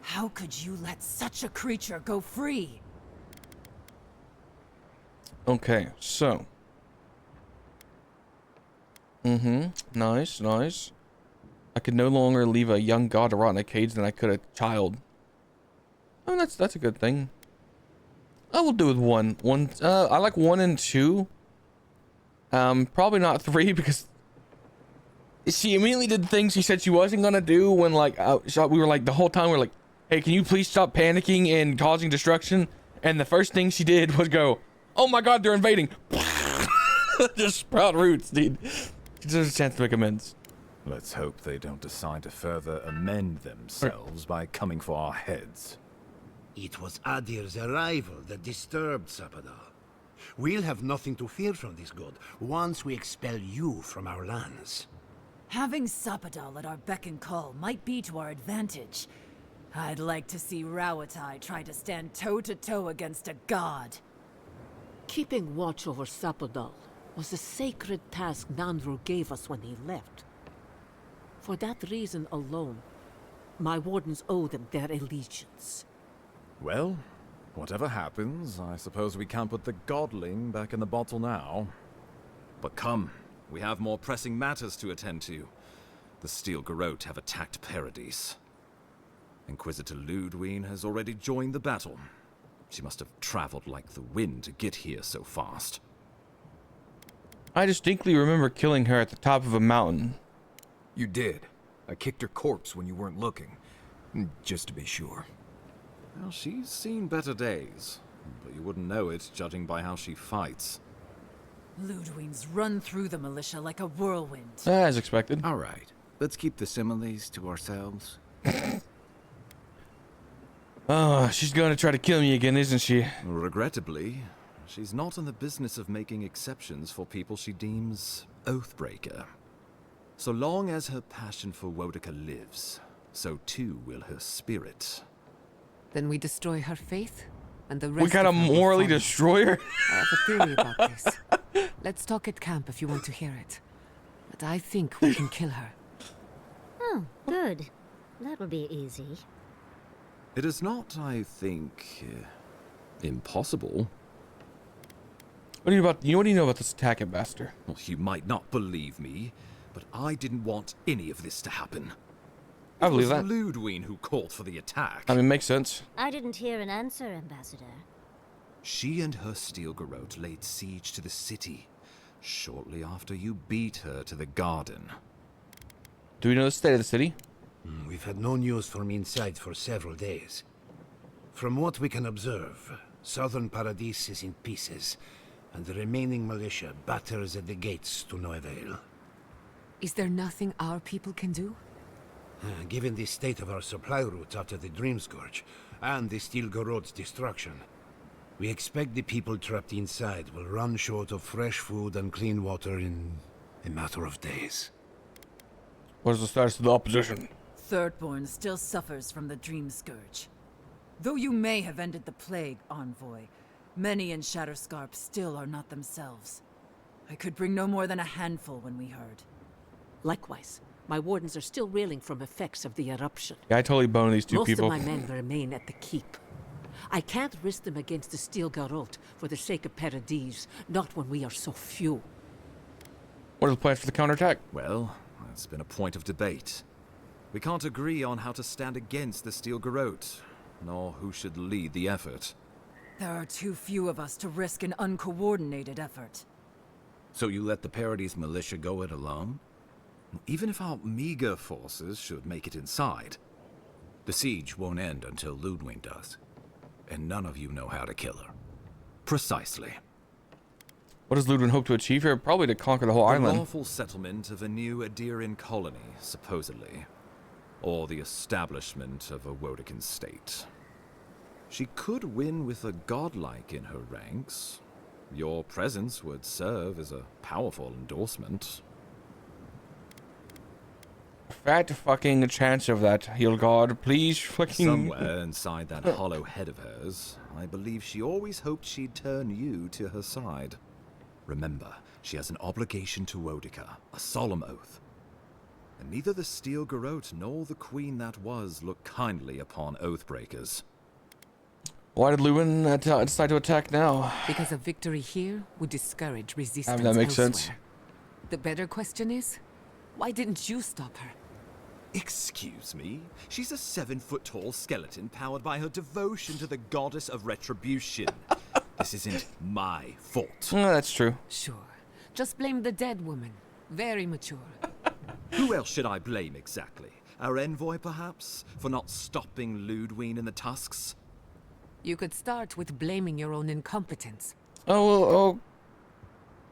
how could you let such a creature go free? Okay, so. Nice, nice. I could no longer leave a young god to rot in a cage than I could a child. Oh, that's a good thing. I will do with one. I like 1 and 2. Probably not 3 because she immediately did things she said she wasn't gonna do when we were like the whole time we were like, hey, can you please stop panicking and causing destruction? And the first thing she did was go, oh my god, they're invading. Just sprout roots, dude. There's a chance to make amends. Let's hope they don't decide to further amend themselves by coming for our heads. It was Adir's arrival that disturbed Sapadal. We'll have nothing to fear from this god once we expel you from our lands. Having Sapadal at our beck and call might be to our advantage, I'd like to see Rawatai try to stand toe-to-toe against a god. Keeping watch over Sapodal was a sacred task Nandru gave us when he left. For that reason alone, my wardens owe them their allegiance. Well, whatever happens, I suppose we can't put the godling back in the bottle now. But come, we have more pressing matters to attend to. The Steel Garrote have attacked Paradise. Inquisitor Ludwine has already joined the battle. She must have traveled like the wind to get here so fast. I distinctly remember killing her at the top of a mountain. You did. I kicked her corpse when you weren't looking. Just to be sure. Well, she's seen better days, but you wouldn't know it judging by how she fights. Ludwine's run through the militia like a whirlwind. As expected. All right. Let's keep the similes to ourselves. Oh, she's gonna try to kill me again, isn't she? Regrettably, she's not in the business of making exceptions for people she deems oathbreaker. So long as her passion for Wodica lives, so too will her spirit. Then we destroy her faith, and the rest We gotta of her will morally follow. destroy her? I have a theory about this. Let's talk at camp if you want to hear it. But I think we can kill her. Oh, good. That will be easy. It is not, I think, impossible. What do you know about this attack, Ambassador? Well, you might not believe me, but I didn't want any of this to happen. I believe that. It was Ludwine who called for the attack. I mean, makes sense. I didn't hear an answer, Ambassador. She and her Steel Garrote laid siege to the city shortly after you beat her to the garden. Do we know the state of the city? We've had no news from inside for several days. From what we can observe, southern Paradise is in pieces, and the remaining militia batters at the gates to no avail. Is there nothing our people can do? Given the state of our supply routes after the Dream Scourge, and the Steel Garrote's destruction, we expect the people trapped inside will run short of fresh food and clean water in a matter of days. What is the status of the opposition? Thirdborn still suffers from the Dream Scourge. Though you may have ended the plague, Envoy, many in Shatterscarp still are not themselves. I could bring no more than a handful when we heard. Likewise, my wardens are still reeling from effects of the eruption. Yeah, I totally boned these two people. Most of my men remain at the keep. I can't risk them against the Steel Garrote for the sake of Paradise, not when we are so few. What are the plans for the counterattack? Well, that's been a point of debate. We can't agree on how to stand against the Steel Garrote, nor who should lead the effort. There are too few of us to risk an uncoordinated effort. So you let the Paradise militia go it alone? Even if our meager forces should make it inside. The siege won't end until Ludwine does. And none of you know how to kill her. Precisely. What does Ludwine hope to achieve here? Probably to conquer the whole The island. lawful settlement of a new Adirian colony, supposedly. Or the establishment of a Wodican state. She could win with a godlike in her ranks. Your presence would serve as a powerful endorsement. Fat fucking chance of that, Hildgard. Please fucking... Somewhere inside that hollow head of hers, I believe she always hoped she'd turn you to her side. Remember, she has an obligation to Wodica, a solemn oath. And neither the Steel Garrote nor the queen that was look kindly upon oathbreakers. Why did Ludwine decide to attack now? Because a victory here would discourage resistance That makes elsewhere. sense. The better question is, why didn't you stop her? Excuse me? She's a 7-foot-tall skeleton powered by her devotion to the goddess of retribution. This isn't my fault. No, that's true. Sure. Just blame the dead woman. Very mature. Who else should I blame exactly? Our envoy, perhaps? For not stopping Ludwine in the tusks? You could start with blaming your own incompetence. You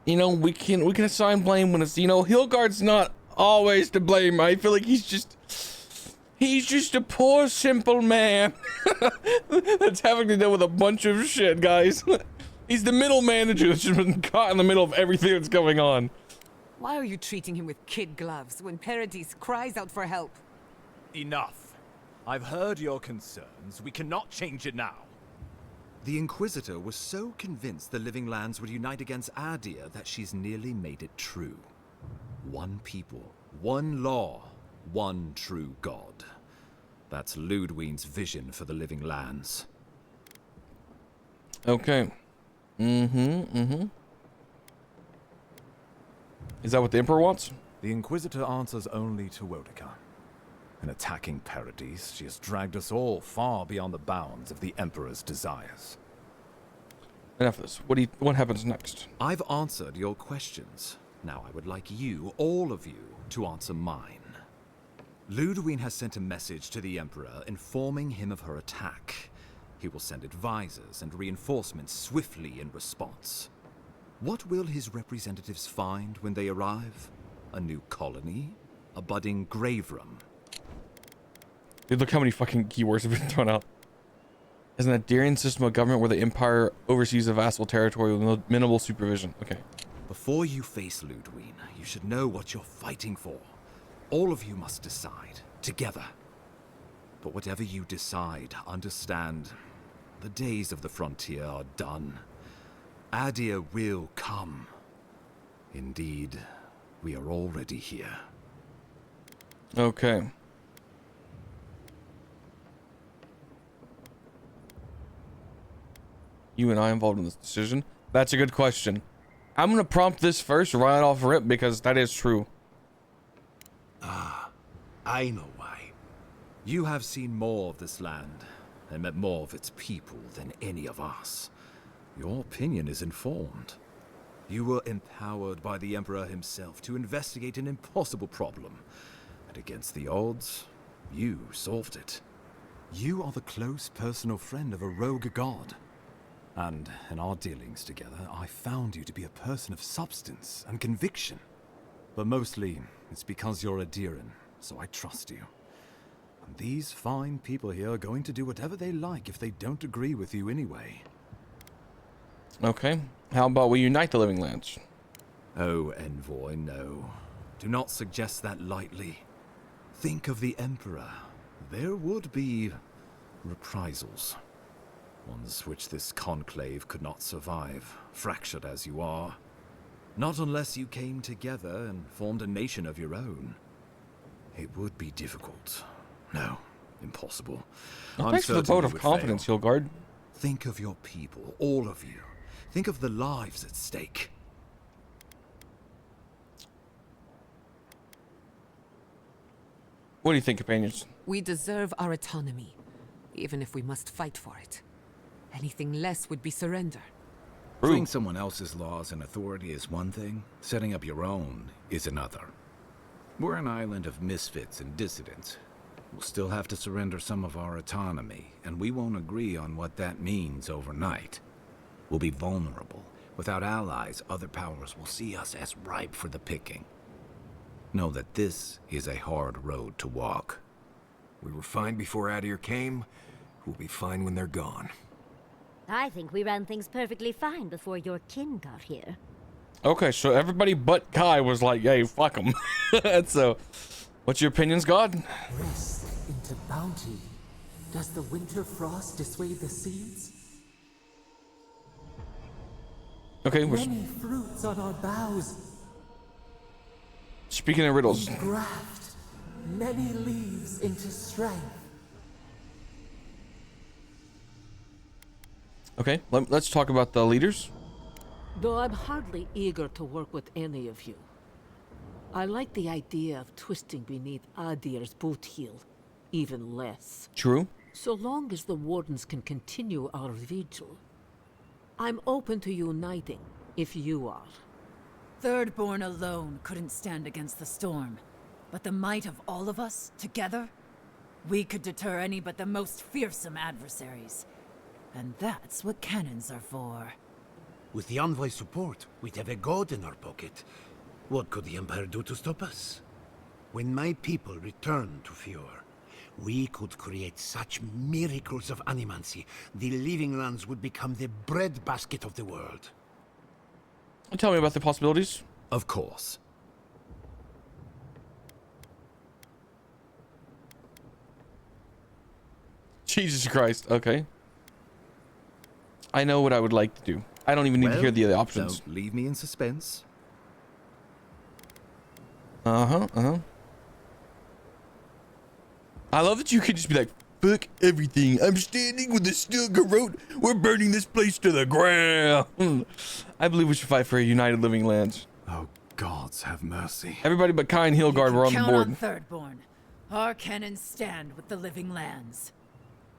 know, we can assign blame when it's, you know, Hildgard's not always to blame. I feel like he's just a poor simple man that's having to deal with a bunch of shit, guys. He's the middle manager that's just been caught in the middle of everything that's going on. Why are you treating him with kid gloves when Paradise cries out for help? Enough. I've heard your concerns. We cannot change it now. The Inquisitor was so convinced the Living Lands would unite against Adir that she's nearly made it true. One people, one law, one true god. That's Ludwine's vision for the Living Lands. Okay. Is that what the Emperor wants? The Inquisitor answers only to Wodica. In attacking Paradise, she has dragged us all far beyond the bounds of the Emperor's desires. Enough of this. What happens next? I've answered your questions. Now I would like you, all of you, to answer mine. Ludwine has sent a message to the Emperor informing him of her attack. He will send advisors and reinforcements swiftly in response. What will his representatives find when they arrive? A new colony? A budding grave room? Dude, look how many fucking keywords have been thrown out. Is an Adirian system of government where the Empire oversees a vassal territory with minimal supervision. Okay. Before you face Ludwine, you should know what you're fighting for. All of you must decide, together. But whatever you decide, understand, the days of the frontier are done. Adir will come. Indeed, we are already here. Okay. You and I involved in this decision? That's a good question. I'm gonna prompt this first right off rip because that is true. Ah, I know why. You have seen more of this land and met more of its people than any of us. Your opinion is informed. You were empowered by the Emperor himself to investigate an impossible problem. And against the odds, you solved it. You are the close personal friend of a rogue god. And in our dealings together, I found you to be a person of substance and conviction. But mostly, it's because you're Adiran, so I trust you. And these fine people here are going to do whatever they like if they don't agree with you anyway. Okay. How about we unite the Living Lands? Oh, Envoy, no. Do not suggest that lightly. Think of the Emperor. There would be reprisals. Ones which this conclave could not survive, fractured as you are. Not unless you came together and formed a nation of your own. It would be difficult. No, impossible. Well, thanks for the vote of confidence, Hilgard. Think of your people, all of you. Think of the lives at stake. What do you think, companions? We deserve our autonomy, even if we must fight for it. Anything less would be surrender. Freeing someone else's laws and authority is one thing, setting up your own is another. We're an island of misfits and dissidents. We'll still have to surrender some of our autonomy, and we won't agree on what that means overnight. We'll be vulnerable. Without allies, other powers will see us as ripe for the picking. Know that this is a hard road to walk. We were fine before Adir came. We'll be fine when they're gone. I think we ran things perfectly fine before your kin got here. Okay, so everybody but Kai was like, "Hey, fuck him." So, what's your opinions, God? Rest into bounty. Does the winter frost dissuade the seeds? Okay, Many fruits on our boughs. Speaking of riddles. Graft many leaves into strength. Okay, let's talk about the leaders. Though I'm hardly eager to work with any of you. I like the idea of twisting beneath Adir's boot heel, even less. True. So long as the Wardens can continue our vigil, I'm open to uniting, if you are. Thirdborn alone couldn't stand against the storm, but the might of all of us, together, we could deter any but the most fearsome adversaries. And that's what cannons are for. With the Envoy's support, we'd have a god in our pocket. What could the Empire do to stop us? When my people return to Fjord, we could create such miracles of animancy, the Living Lands would become the breadbasket of the world. Tell me about the possibilities. Of course. Jesus Christ. Okay. I know what I would like to do. I don't even need to hear the other options. Don't leave me in suspense. I love that you could just be like, fuck everything. I'm standing with the steel garrote. We're burning this place to the ground. I believe we should fight for a united living lands. Oh, gods have mercy. Everybody but Kai and Hilgard were on the board. Count on Thirdborn. Our cannons stand with the living lands.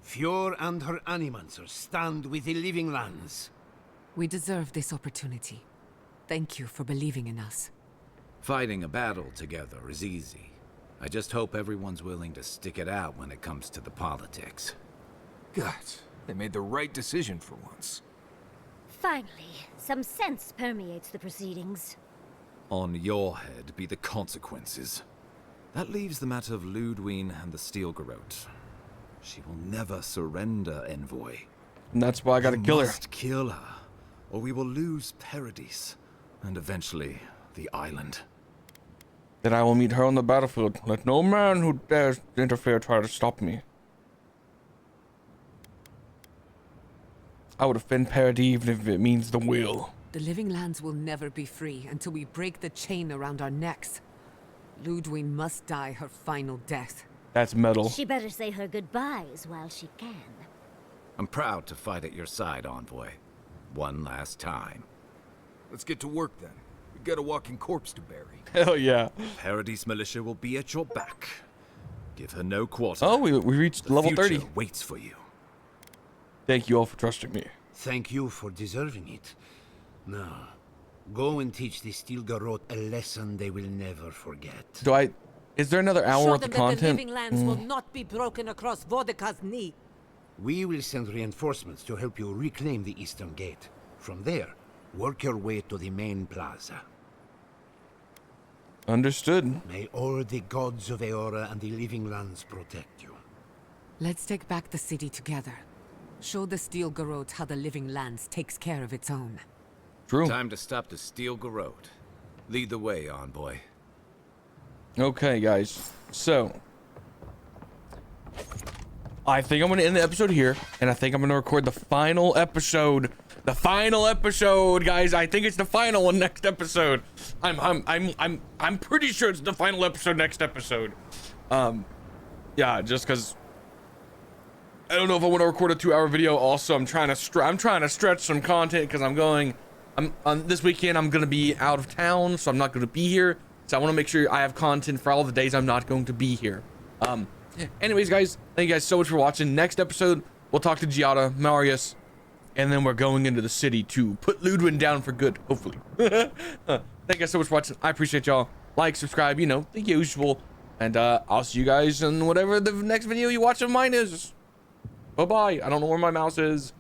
Fjord and her animancers stand with the living lands. We deserve this opportunity. Thank you for believing in us. Fighting a battle together is easy. I just hope everyone's willing to stick it out when it comes to the politics. God, they made the right decision for once. Finally, some sense permeates the proceedings. On your head be the consequences. That leaves the matter of Ludwig and the Steel Garrote. She will never surrender, Envoy. And that's why I gotta kill her. You must kill her, or we will lose Paradise, and eventually the island. Then I will meet her on the battlefield. Let no man who dares interfere try to stop me. I would defend Paradise even if it means the will. The living lands will never be free until we break the chain around our necks. Ludwig must die her final death. That's metal. She better say her goodbyes while she can. I'm proud to fight at your side, Envoy. One last time. Let's get to work then. We got a walking corpse to bury. Hell yeah. Paradise Militia will be at your back. Give her no quarter. Oh, we reached level 30. Waits for you. Thank you all for trusting me. Thank you for deserving it. Now, go and teach the Steel Garrote a lesson they will never forget. Is there another hour worth of content? The living lands will not be broken across Vodka's knee. We will send reinforcements to help you reclaim the Eastern Gate. From there, work your way to the main plaza. Understood. May all the gods of Eora and the living lands protect you. Let's take back the city together. Show the Steel Garrote how the living lands takes care of its own. True. Time to stop the Steel Garrote. Lead the way, Envoy. Okay, guys. So, I think I'm gonna end the episode here, and I think I'm gonna record the final episode. The final episode, guys. I think it's the final one next episode. I'm pretty sure it's the final episode next episode. Yeah, just because I don't know if I want to record a 2-hour video. Also, I'm trying to stretch some content because this weekend I'm gonna be out of town, so I'm not gonna be here. So I want to make sure I have content for all the days I'm not going to be here. Anyways, guys, thank you guys so much for watching. Next episode, we'll talk to Giada, Marius, and then we're going into the city to put Ludwig down for good, hopefully. Thank you guys so much for watching. I appreciate y'all. Like, subscribe, you know, the usual. And I'll see you guys in whatever the next video you watch of mine is. Bye-bye. I don't know where my mouse is.